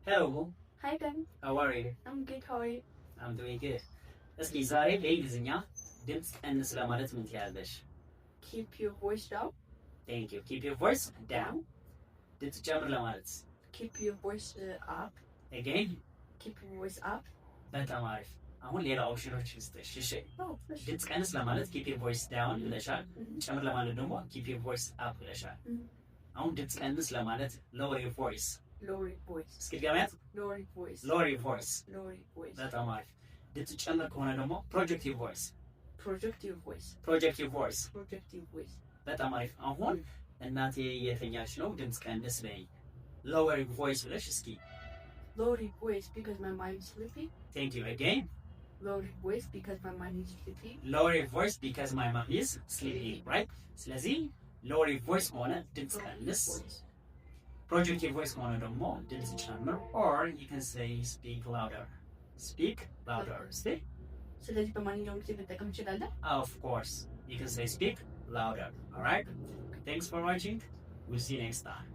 Hello. Hi Ben. How are you? I'm good. How are you? I'm doing good. እስኪ ዛሬ በእንግሊዝኛ ድምፅ ቀንስ ለማለት ምን ትያለሽ? Keep your voice down. Thank you. Keep your voice down. ድምፅ ጨምር ለማለት Keep your voice up. again. Keep your voice up. በጣም አሪፍ። አሁን ሌላ ኦፕሽኖች ልስጥሽ። እሺ Oh, ድምፅ ቀንስ ለማለት keep your voice down ብለሻል። ጨምር ለማለት ደግሞ keep your voice up ብለሻል። አሁን ድምፅ ቀንስ ለማለት lower your voice. lower your voice. እስኪ ድገሚያት። Lower your voice. lower your voice. Lower your voice. በጣም አሪፍ። ድምፅ ጨምር ከሆነ ደግሞ project your voice. Project your voice. project your voice. Project your voice. በጣም አሪፍ። አሁን እናቴ የተኛች ነው ድምፅ ቀንስ በይ። lower your voice ብለሽ እስኪ Lower your voice because my mind is sleepy. thank you again. Lower your voice because my mind is sleepy. lower your voice because my mom is sleeping, right? ስለዚህ lower your voice ከሆነ ድምፅ ቀንስ፣ project your voice ከሆነ ደግሞ ድምፅ ጨምር, or you can say speak louder. speak louder. see? ስለዚህ በማንኛውም ጊዜ መጠቀም እንችላለን። of course you can say speak louder. all right, thanks for watching. We'll see you next time.